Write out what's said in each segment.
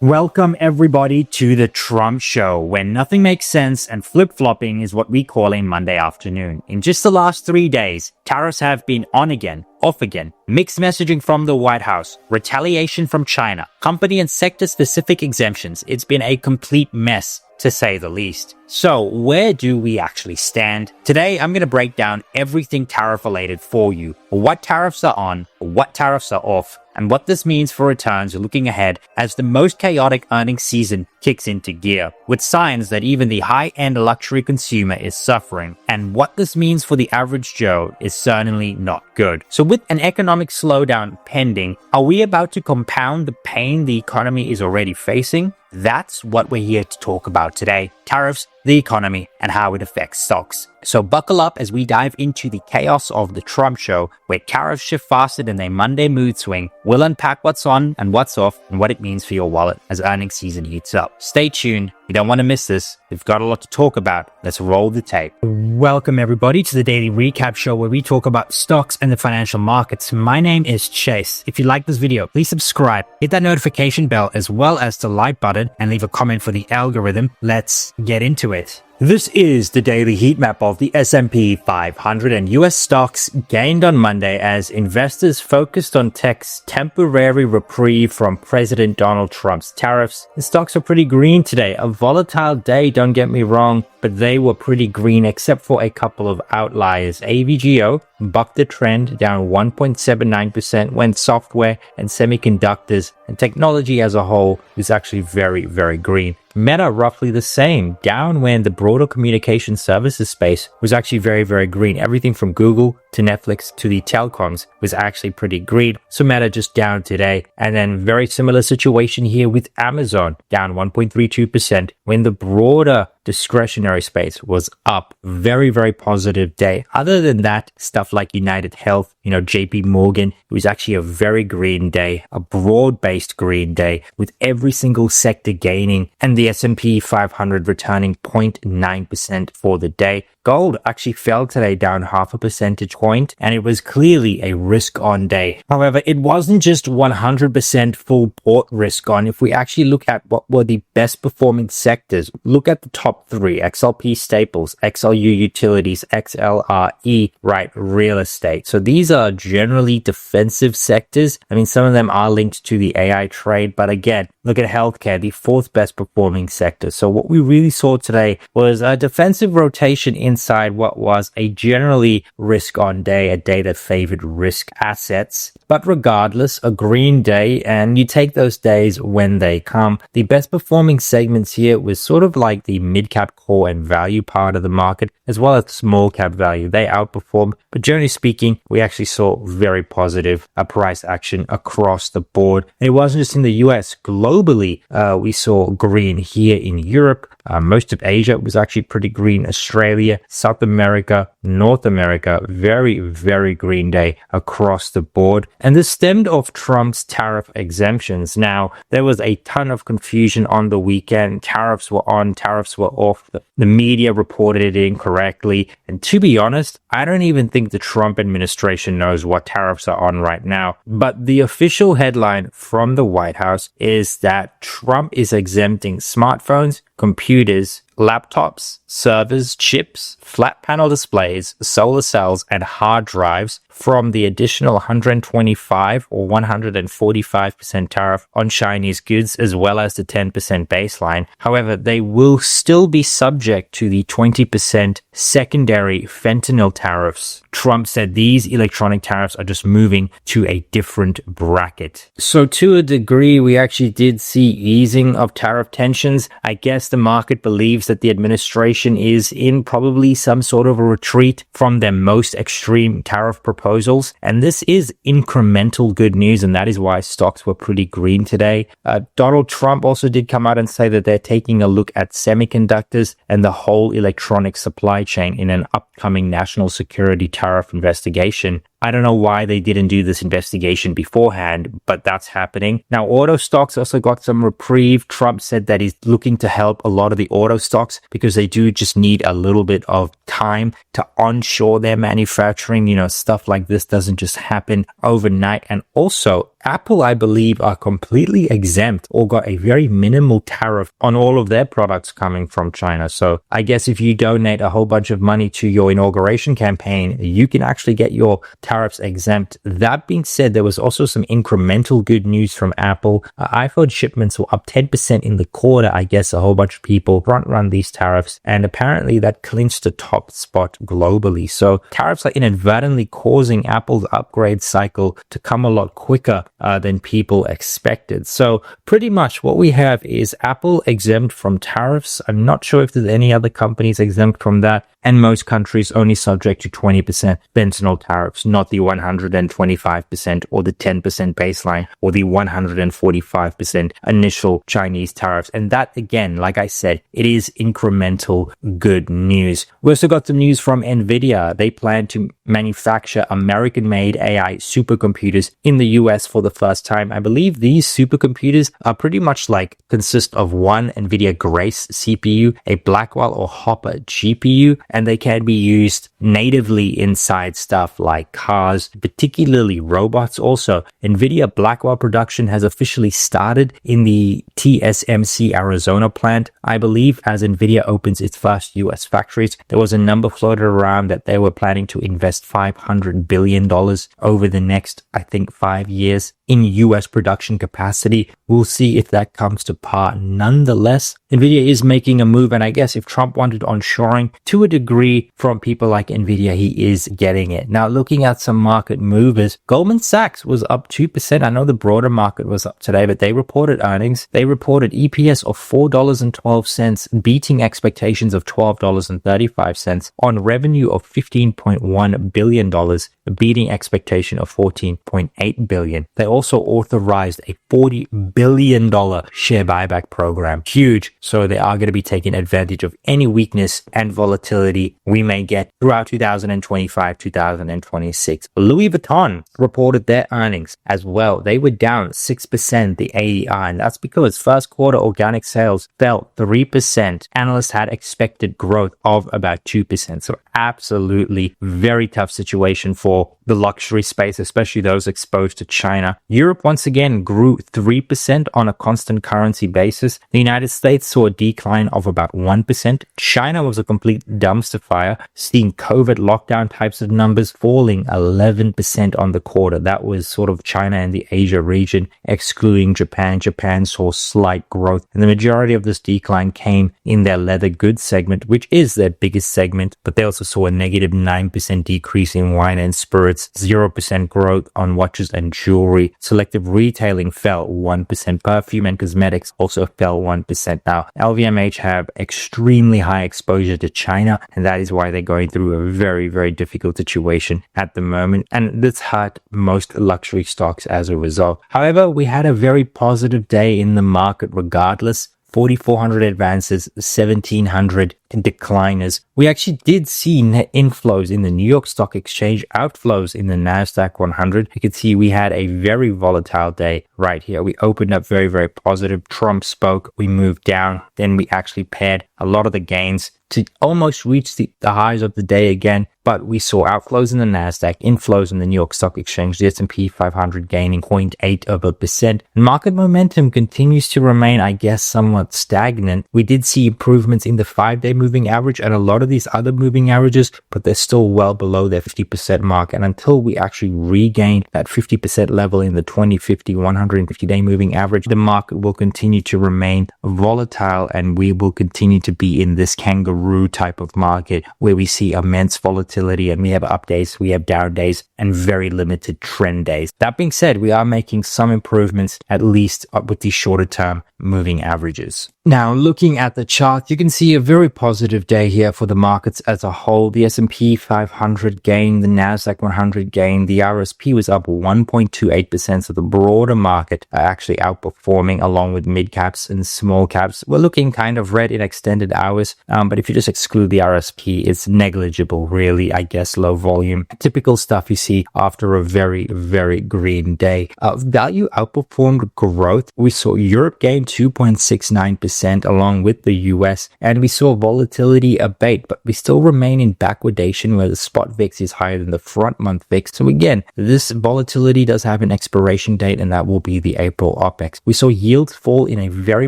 Welcome everybody to the Trump Show, where nothing makes sense and flip-flopping is what we call a Monday afternoon. In just the last 3 days, tariffs have been on again, off again, mixed messaging from the White House, retaliation from China, company and sector-specific exemptions. It's been a complete mess, to say the least. So where do we actually stand? Today, I'm going to break down everything tariff related for you. What tariffs are on, what tariffs are off, and what this means for returns looking ahead as the most chaotic earnings season kicks into gear, with signs that even the high-end luxury consumer is suffering. And what this means for the average Joe is certainly not good. So with an economic slowdown pending, are we about to compound the pain the economy is already facing? That's what we're here to talk about today. Tariffs, the economy, and how it affects stocks. So buckle up as we dive into the chaos of the Trump Show, where tariffs shift faster than a Monday mood swing. We'll unpack what's on and what's off and what it means for your wallet as earnings season heats up. Stay tuned. You don't want to miss this. We've got a lot to talk about. Let's roll the tape. Welcome everybody to the Daily Recap Show, where we talk about stocks and the financial markets. My name is Chase. If you like this video, please subscribe, hit that notification bell as well as the like button, and leave a comment for the algorithm. Let's get into it. This is the daily heat map of the S&P 500, and US stocks gained on Monday as investors focused on tech's temporary reprieve from President Donald Trump's tariffs. The stocks are pretty green today. A volatile day, don't get me wrong, but they were pretty green except for a couple of outliers. AVGO bucked the trend, down 1.79%, when software and semiconductors and technology as a whole was actually very, very green. Meta roughly the same, down when the broader communication services space was actually very, very green. Everything from Google to Netflix to the telecoms was actually pretty green. So Meta just down today. And then very similar situation here with Amazon, down 1.32%, when the broader discretionary space was up. Very, very positive day. Other than that, stuff like United Health, JP Morgan, it was actually a very green day, a broad-based green day, with every single sector gaining and the S&P 500 returning 0.9% for the day. Gold actually fell today, down 0.5 percentage point, and it was clearly a risk-on day. However, it wasn't just 100% full port risk-on. If we actually look at what were the best performing sectors, look at the top three: XLP Staples, XLU Utilities, XLRE, real estate. So these are generally defensive sectors. I mean, some of them are linked to the AI trade, but again, look at healthcare, the fourth best performing sector. So what we really saw today was a defensive rotation inside what was a generally risk-on day, a day that favored risk assets. But regardless, a green day, and you take those days when they come. The best performing segments here was sort of like the mid-cap core and value part of the market, as well as small cap value. They outperformed, but generally speaking, we actually saw very positive price action across the board. And it wasn't just in the US. Globally, we saw green here in Europe. Most of Asia was actually pretty green. Australia, South America, North America, very, very green day across the board. And this stemmed off Trump's tariff exemptions. Now, there was a ton of confusion on the weekend. Tariffs were on, tariffs were off. The media reported it incorrectly. And to be honest, I don't even think the Trump administration knows what tariffs are on right now. But the official headline from the White House is that Trump is exempting smartphones, computers, laptops, servers, chips, flat panel displays, solar cells, and hard drives from the additional 125 or 145% tariff on Chinese goods, as well as the 10% baseline. However, they will still be subject to the 20% secondary fentanyl tariffs. Trump said these electronic tariffs are just moving to a different bracket. So to a degree, we actually did see easing of tariff tensions. I guess the market believes that the administration is in probably some sort of a retreat from their most extreme tariff proposals. And this is incremental good news, and that is why stocks were pretty green today. Donald Trump also did come out and say that they're taking a look at semiconductors and the whole electronic supply chain in an upcoming national security tariff investigation. I don't know why they didn't do this investigation beforehand, but that's happening. Now, auto stocks also got some reprieve. Trump said that he's looking to help a lot of the auto stocks because they do just need a little bit of time to onshore their manufacturing. You know, stuff like this doesn't just happen overnight. And also, Apple, I believe, are completely exempt or got a very minimal tariff on all of their products coming from China. So I guess if you donate a whole bunch of money to your inauguration campaign, you can actually get your tariffs exempt. That being said, there was also some incremental good news from Apple. iPhone shipments were up 10% in the quarter. I guess a whole bunch of people front run these tariffs, and apparently that clinched the top spot globally. So tariffs are inadvertently causing Apple's upgrade cycle to come a lot quicker than people expected. So pretty much what we have is Apple exempt from tariffs. I'm not sure if there's any other companies exempt from that. And most countries only subject to 20% fentanyl tariffs, not the 125% or the 10% baseline or the 145% initial Chinese tariffs. And that, again, like I said, it is incremental good news. We also got some news from NVIDIA. They plan to manufacture American-made AI supercomputers in the US for the first time. I believe these supercomputers are pretty much consist of one NVIDIA Grace CPU, a Blackwell or Hopper GPU, and they can be used natively inside stuff like cars, particularly robots. Also, NVIDIA Blackwell production has officially started in the TSMC Arizona plant, I believe, as NVIDIA opens its first US factories. There was a number floated around that they were planning to invest $500 billion over the next, I think, 5 years in US production capacity. We'll see if that comes to part. Nonetheless, NVIDIA is making a move, and I guess if Trump wanted onshoring to a degree from people like NVIDIA, he is getting it. Now, looking at some market movers, Goldman Sachs was up 2%. I know the broader market was up today, but they reported earnings. They reported EPS of $4.12, beating expectations of $12.35 on revenue of $15.1 billion, beating expectation of $14.8 billion. They also authorized a $40 billion share buyback program. Huge. So they are going to be taking advantage of any weakness and volatility we may get throughout 2025, 2026. Louis Vuitton reported their earnings as well. They were down 6%, the AER, and that's because first quarter organic sales fell 3%. Analysts had expected growth of about 2%. So absolutely very tough situation for the luxury space, especially those exposed to China. Europe once again grew 3% on a constant currency basis. The United States saw a decline of about 1%. China was a complete dumpster fire, seeing COVID lockdown types of numbers falling 11% on the quarter. That was sort of China and the Asia region, excluding Japan. Japan saw slight growth, and the majority of this decline came in their leather goods segment, which is their biggest segment, but they also saw a negative 9% decrease in wine and spirits, 0% growth on watches and jewelry. Selective retailing fell 1%. Perfume and cosmetics also fell 1%. Now, LVMH have extremely high exposure to China, and that is why they're going through a very, very difficult situation at the moment. And this hurt most luxury stocks as a result. However, we had a very positive day in the market regardless. 4,400 advances, 1,700 decliners. We actually did see net inflows in the New York Stock Exchange, outflows in the Nasdaq 100. You can see we had a very volatile day right here. We opened up very, very positive. Trump spoke, we moved down, then we actually paired a lot of the gains to almost reach the highs of the day again. But we saw outflows in the Nasdaq, inflows in the New York Stock Exchange, the S&P 500 gaining 0.8%. Market momentum continues to remain, I guess, somewhat stagnant. We did see improvements in the 5-day moving average and a lot of these other moving averages, but they're still well below their 50% mark. And until we actually regain that 50% level in the 20, 50, 150-day moving average, the market will continue to remain volatile, and we will continue to be in this kangaroo type of market where we see immense volatility, and we have up days, we have down days, and very limited trend days. That being said, we are making some improvements, at least with the shorter term moving averages. Now, looking at the chart, you can see a very positive day here for the markets as a whole. The S&P 500 gained, the Nasdaq 100 gained, the RSP was up 1.28%, so the broader market market actually outperforming along with mid caps and small caps. We're looking kind of red in extended hours, but if you just exclude the RSP, it's negligible, really, I guess, low volume. Typical stuff you see after a very, very green day. Value outperformed growth. We saw Europe gain 2.69% along with the US, and we saw volatility abate, but we still remain in backwardation where the spot VIX is higher than the front month VIX. So again, this volatility does have an expiration date, and that will be the April OPEX. We saw yields fall in a very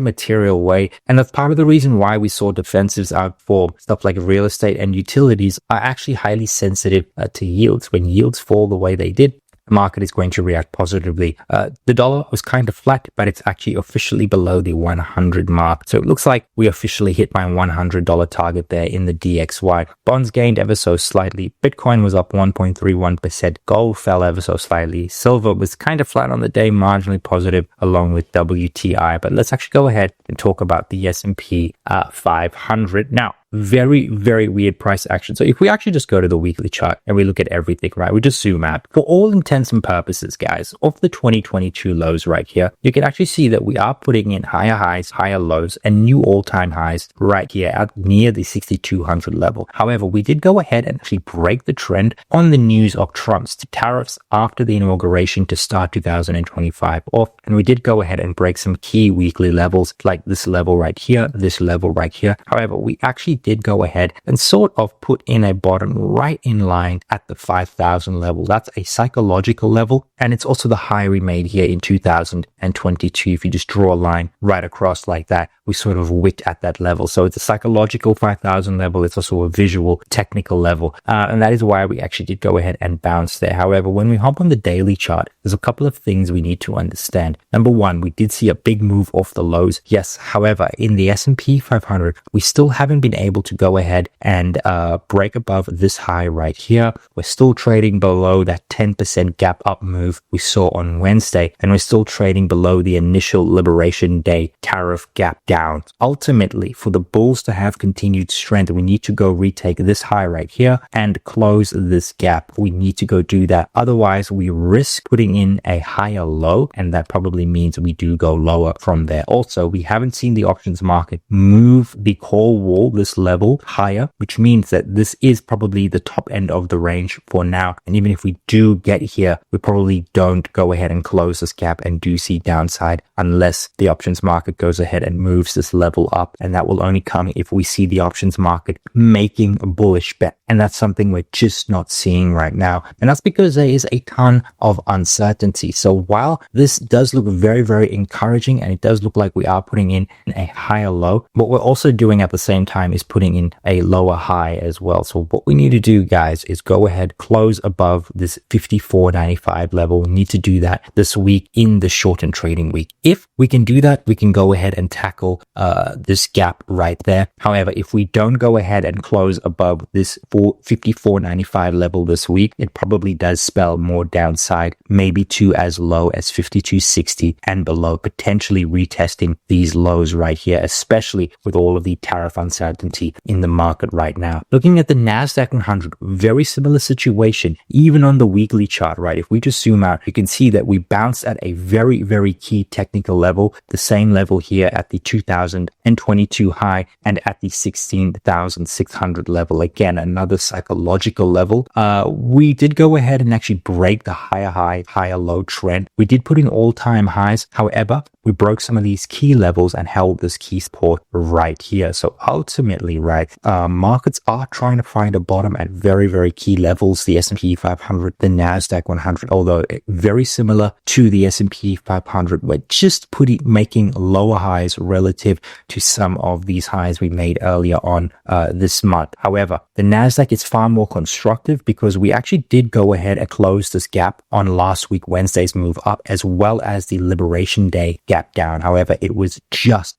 material way, and that's part of the reason why we saw defensives outperform. Stuff like real estate and utilities are actually highly sensitive to yields. When yields fall the way they did, the market is going to react positively. The dollar was kind of flat, but it's actually officially below the 100 mark. So it looks like we officially hit my $100 target there in the DXY. Bonds gained ever so slightly. Bitcoin was up 1.31%. Gold fell ever so slightly. Silver was kind of flat on the day, marginally positive along with WTI. But let's actually go ahead and talk about the S&P 500. Now, very, very weird price action. So if we actually just go to the weekly chart and we look at everything, right, we just zoom out. For all intents and purposes, guys, of the 2022 lows right here, you can actually see that we are putting in higher highs, higher lows, and new all-time highs right here at near the 6,200 level. However, we did go ahead and actually break the trend on the news of Trump's tariffs after the inauguration to start 2025 off. And we did go ahead and break some key weekly levels like this level right here, this level right here. However, we actually did go ahead and sort of put in a bottom right in line at the 5,000 level. That's a psychological level, and it's also the high we made here in 2022. If you just draw a line right across like that, we sort of wicked at that level. So it's a psychological 5,000 level. It's also a visual technical level. And that is why we actually did go ahead and bounce there. However, when we hop on the daily chart, there's a couple of things we need to understand. Number one, we did see a big move off the lows. Yes. However, in the S&P 500, we still haven't been able to go ahead and break above this high right here. We're still trading below that 10% gap up move we saw on Wednesday, and we're still trading below the initial Liberation Day tariff gap down. Ultimately, for the bulls to have continued strength, we need to go retake this high right here and close this gap. We need to go do that. Otherwise, we risk putting in a higher low, and that probably means we do go lower from there. Also, we haven't seen the options market move the call wall, this level, higher, which means that this is probably the top end of the range for now. And even if we do get here, we probably don't go ahead and close this gap and do see downside unless the options market goes ahead and moves this level up. And that will only come if we see the options market making a bullish bet. And that's something we're just not seeing right now. And that's because there is a ton of uncertainty. So while this does look very, very encouraging, and it does look like we are putting in a higher low, what we're also doing at the same time is putting in a lower high as well. So what we need to do, guys, is go ahead, close above this 54.95 level. We need to do that this week in the shortened trading week. If we can do that, we can go ahead and tackle this gap right there. However, if we don't go ahead and close above this 54.95 level this week, it probably does spell more downside, maybe to as low as 52.60 and below, potentially retesting these lows right here, especially with all of the tariff uncertainty in the market right now. Looking at the Nasdaq 100, very similar situation, even on the weekly chart, right? If we just zoom out, you can see that we bounced at a very, very key technical level, the same level here at the 2022 high and at the 16,600 level. Again, another psychological level. We did go ahead and actually break the higher high, higher low trend. We did put in all-time highs. However, we broke some of these key levels and held this key support right here. So ultimately, right, markets are trying to find a bottom at very, very key levels. The S&P 500, the Nasdaq 100, although very similar to the S&P 500, we're just making lower highs relative to some of these highs we made earlier on this month. However, the Nasdaq is far more constructive because we actually did go ahead and close this gap on last week, Wednesday's move up, as well as the Liberation Day gap down. However, it was just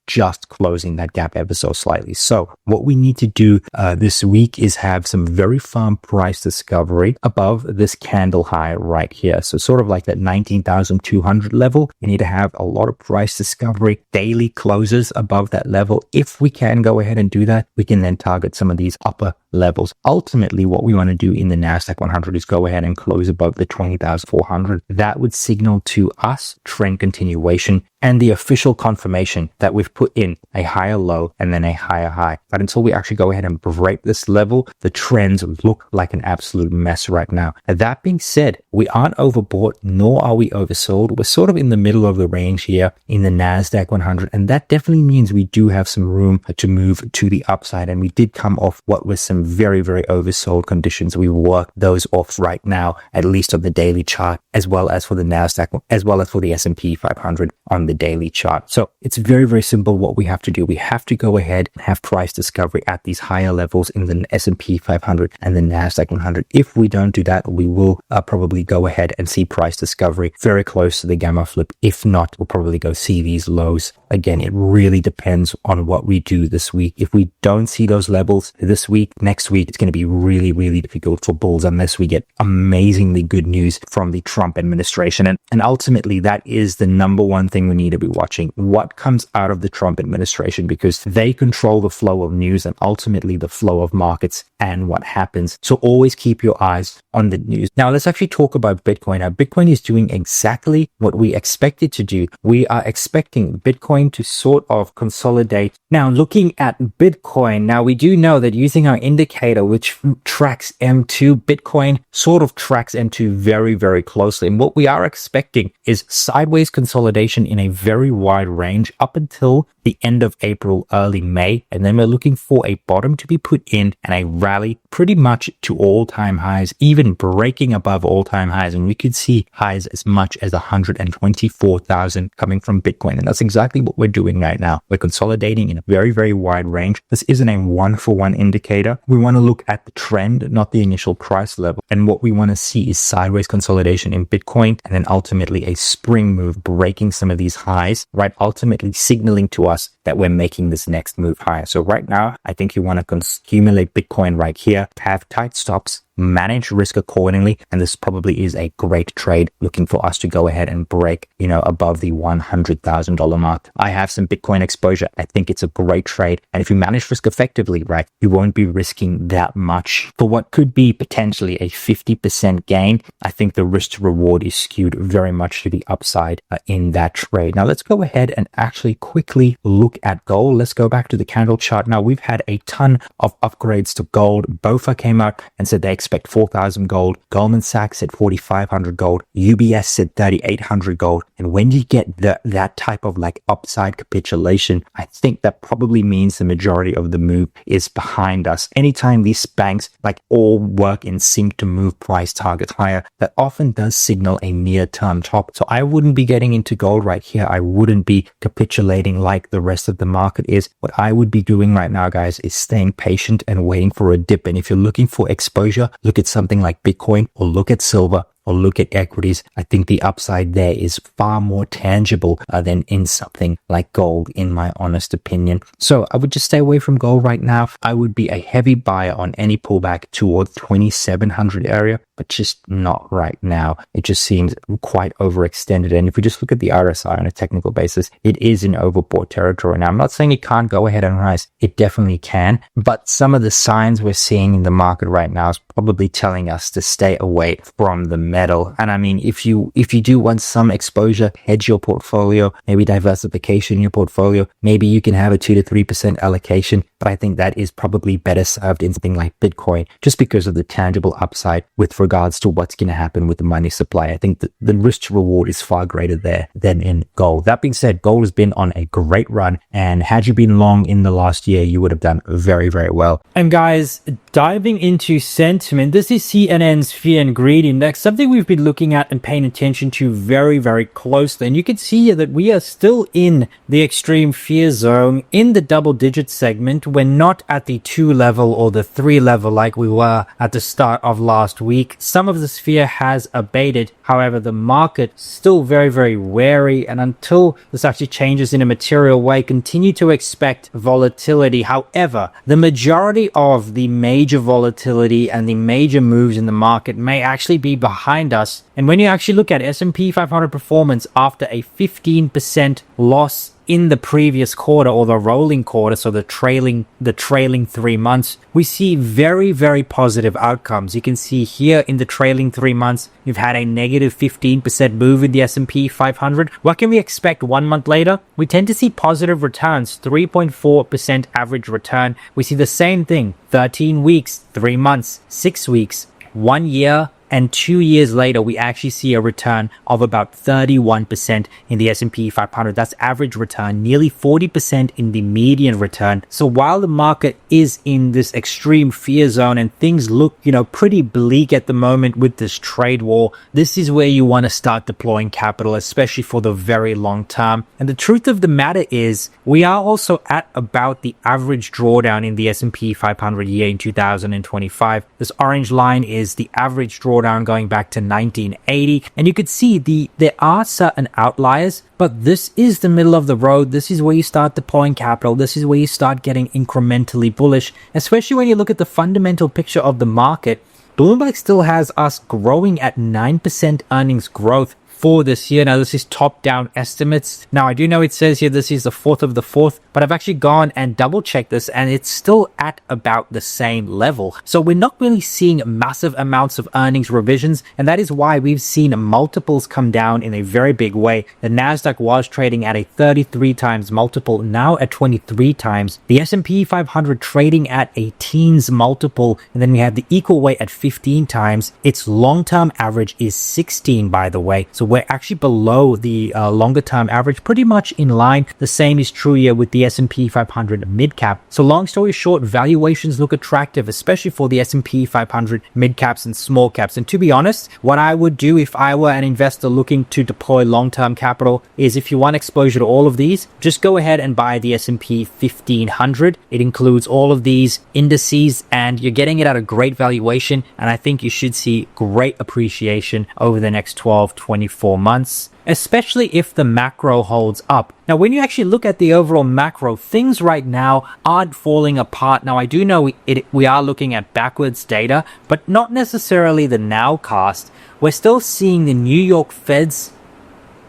closing that gap ever so slightly. So what we need to do this week is have some very firm price discovery above this candle high right here. So sort of like that 19,200 level. We need to have a lot of price discovery, daily closes above that level. If we can go ahead and do that, we can then target some of these upper levels. Ultimately, what we want to do in the Nasdaq 100 is go ahead and close above the 20,400. That would signal to us trend continuation and the official confirmation that we've put in a higher low and then a higher high. But until we actually go ahead and break this level, the trends look like an absolute mess right now. That being said, we aren't overbought, nor are we oversold. We're sort of in the middle of the range here in the Nasdaq 100, and that definitely means we do have some room to move to the upside. And we did come off what was some very, very oversold conditions. We worked those off right now, at least on the daily chart, as well as for the Nasdaq, as well as for the S&P 500 on the daily chart. So it's very, very simple what we have to do. We have to go ahead and have price discovery at these higher levels in the S&P 500 and the Nasdaq 100. If we don't do that, we will probably go ahead and see price discovery very close to the gamma flip. If not, we'll probably go see these lows. Again, it really depends on what we do this week. If we don't see those levels this week, next week, it's going to be really, really difficult for bulls unless we get amazingly good news from the Trump administration. And ultimately, that is the number one thing we need to be watching. What comes out of the Trump administration, because they control the flow of news and ultimately the flow of markets and what happens. So always keep your eyes on the news. Now, let's actually talk about Bitcoin. Now, Bitcoin is doing exactly what we expect it to do. We are expecting Bitcoin to sort of consolidate. Now, looking at Bitcoin, now we do know that using our indicator, which tracks M2, Bitcoin sort of tracks M2 very, very closely. And what we are expecting is sideways consolidation in a very wide range up until the end of April, early May. And then we're looking for a bottom to be put in and a rally pretty much to all-time highs, even breaking above all-time highs. And we could see highs as much as 124,000 coming from Bitcoin. And that's exactly what we're doing right now. We're consolidating in a very, very wide range. This isn't a one-for-one indicator. We want to look at the trend, not the initial price level. And what we want to see is sideways consolidation in Bitcoin and then ultimately a spring move, breaking some of these highs, right? Ultimately signaling to us that we're making this next move higher. So right now, I think you want to accumulate Bitcoin right here, have tight stops, manage risk accordingly, and this probably is a great trade looking for us to go ahead and break, above the $100,000 mark. I have some Bitcoin exposure. I think it's a great trade, and if you manage risk effectively, right, you won't be risking that much for what could be potentially a 50% gain. I think the risk to reward is skewed very much to the upside in that trade. Now let's go ahead and actually quickly look at gold. Let's go back to the candle chart. Now we've had a ton of upgrades to gold. BofA came out and said they expect 4,000 gold. Goldman Sachs said 4,500 gold. UBS said 3,800 gold. And when you get that type of upside capitulation, I think that probably means the majority of the move is behind us. Anytime these banks all work in sync to move price targets higher, that often does signal a near-term top. So I wouldn't be getting into gold right here. I wouldn't be capitulating like the rest of the market is. What I would be doing right now, guys, is staying patient and waiting for a dip. And if you're looking for exposure, look at something like Bitcoin or look at silver or look at equities. I think the upside there is far more tangible than in something like gold, in my honest opinion. So I would just stay away from gold right now. I would be a heavy buyer on any pullback towards 2,700 area, but just not right now. It just seems quite overextended. And if we just look at the RSI on a technical basis, it is in overbought territory. Now, I'm not saying it can't go ahead and rise. It definitely can. But some of the signs we're seeing in the market right now is probably telling us to stay away from the metal. And I mean, if you do want some exposure, hedge your portfolio, maybe diversification in your portfolio, maybe you can have a 2 to 3% allocation. But I think that is probably better served in something like Bitcoin, just because of the tangible upside with regards to what's going to happen with the money supply. I think that the risk to reward is far greater there than in gold. That being said, gold has been on a great run, and had you been long in the last year, you would have done very, very well. And guys, diving into sentiment, this is CNN's Fear and Greed Index, something we've been looking at and paying attention to very, very closely. And you can see here that we are still in the extreme fear zone in the double digit segment. We're not at the 2 level or the 3 level like we were at the start of last week. Some of this fear has abated. However, the market still very, very wary. And until this actually changes in a material way, continue to expect volatility. However, the majority of the major volatility and the major moves in the market may actually be behind us. And when you actually look at S&P 500 performance after a 15% loss in the previous quarter or the rolling quarter, so the trailing 3 months, we see very, very positive outcomes. You can see here in the trailing 3 months, you've had a negative 15% move in the S&P 500. What can we expect 1 month later? We tend to see positive returns, 3.4% average return. We see the same thing, 13 weeks, 3 months, 6 weeks, 1 year, and 2 years later, we actually see a return of about 31% in the S&P 500. That's average return, nearly 40% in the median return. So while the market is in this extreme fear zone and things look, pretty bleak at the moment with this trade war, this is where you want to start deploying capital, especially for the very long term. And the truth of the matter is, we are also at about the average drawdown in the S&P 500 year in 2025. This orange line is the average drawdown going back to 1980, and you could see there are certain outliers, but this is the middle of the road. This is where you start deploying capital. This is where you start getting incrementally bullish, especially when you look at the fundamental picture of the market. Bloomberg still has us growing at 9% earnings growth for this year. Now, this is top-down estimates. Now, I do know it says here this is the 4th of the 4th, but I've actually gone and double-checked this, and it's still at about the same level. So we're not really seeing massive amounts of earnings revisions, and that is why we've seen multiples come down in a very big way. The Nasdaq was trading at a 33 times multiple, now at 23 times. The S&P 500 trading at a teens multiple, and then we have the equal weight at 15 times. Its long-term average is 16, by the way. So we're actually below the longer term average, pretty much in line. The same is true here with the S&P 500 mid cap. So long story short, valuations look attractive, especially for the S&P 500 mid caps and small caps. And to be honest, what I would do if I were an investor looking to deploy long-term capital is, if you want exposure to all of these, just go ahead and buy the S&P 1500. It includes all of these indices, and you're getting it at a great valuation. And I think you should see great appreciation over the next 12-24 months, especially if the macro holds up. Now, when you actually look at the overall macro, things right now aren't falling apart. Now, I do know we are looking at backwards data, but not necessarily the nowcast. We're still seeing the New York Fed's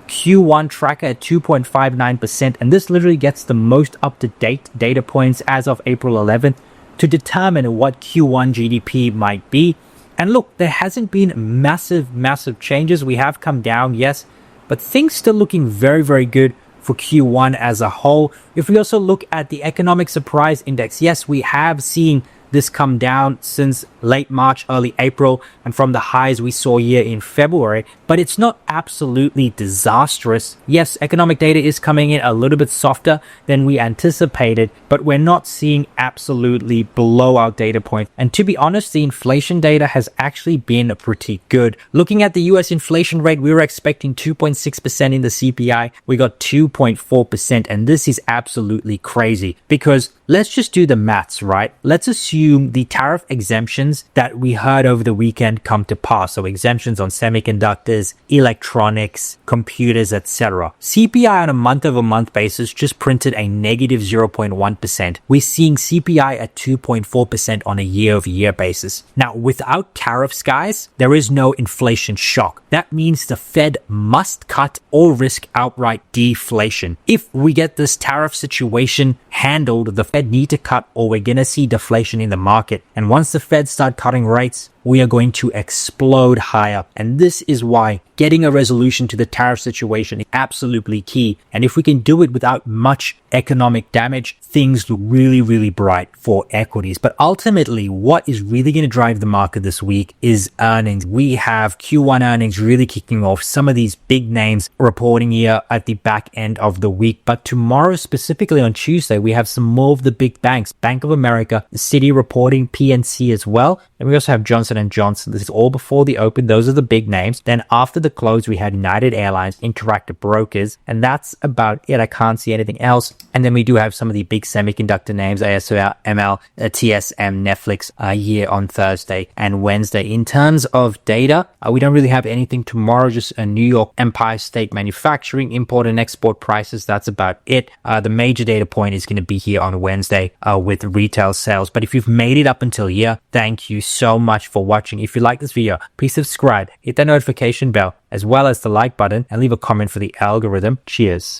Q1 tracker at 2.59%, and this literally gets the most up-to-date data points as of April 11th to determine what Q1 GDP might be. And look, there hasn't been massive changes. We have come down, yes, but things still looking very, very good for Q1 as a whole. If we also look at the economic surprise index, yes, we have seen this come down since late March, early April, and from the highs we saw here in February, but it's not absolutely disastrous. Yes, economic data is coming in a little bit softer than we anticipated, but we're not seeing absolutely blowout data points. And to be honest, the inflation data has actually been pretty good. Looking at the US inflation rate, we were expecting 2.6% in the CPI. We got 2.4%, and this is absolutely crazy because let's just do the maths, right? Let's assume the tariff exemptions that we heard over the weekend come to pass. So exemptions on semiconductors, electronics, computers, etc. CPI on a month-over-month basis just printed a negative 0.1%. We're seeing CPI at 2.4% on a year-over-year basis. Now, without tariffs, guys, there is no inflation shock. That means the Fed must cut or risk outright deflation. If we get this tariff situation handled, the Fed need to cut or we're going to see deflation in the market. And once the Fed start cutting rates, we are going to explode higher. And this is why getting a resolution to the tariff situation is absolutely key. And if we can do it without much economic damage, things look really, really bright for equities. But ultimately, what is really going to drive the market this week is earnings. We have Q1 earnings really kicking off. Some of these big names reporting here at the back end of the week. But tomorrow, specifically on Tuesday, we have some more of the big banks. Bank of America, Citi reporting, PNC as well. And we also have Johnson & Johnson. This is all before the open. Those are the big names. Then after the close, we had United Airlines, Interactive Brokers, and that's about it. I can't see anything else. And then we do have some of the big semiconductor names, ASML, TSM, Netflix, here on Thursday and Wednesday. In terms of data, we don't really have anything tomorrow, just a New York Empire State Manufacturing, import and export prices. That's about it. The major data point is going to be here on Wednesday with retail sales. But if you've made it up until here, thank you so much for watching. If you like this video, please subscribe, hit that notification bell, as well as the like button, and leave a comment for the algorithm. Cheers.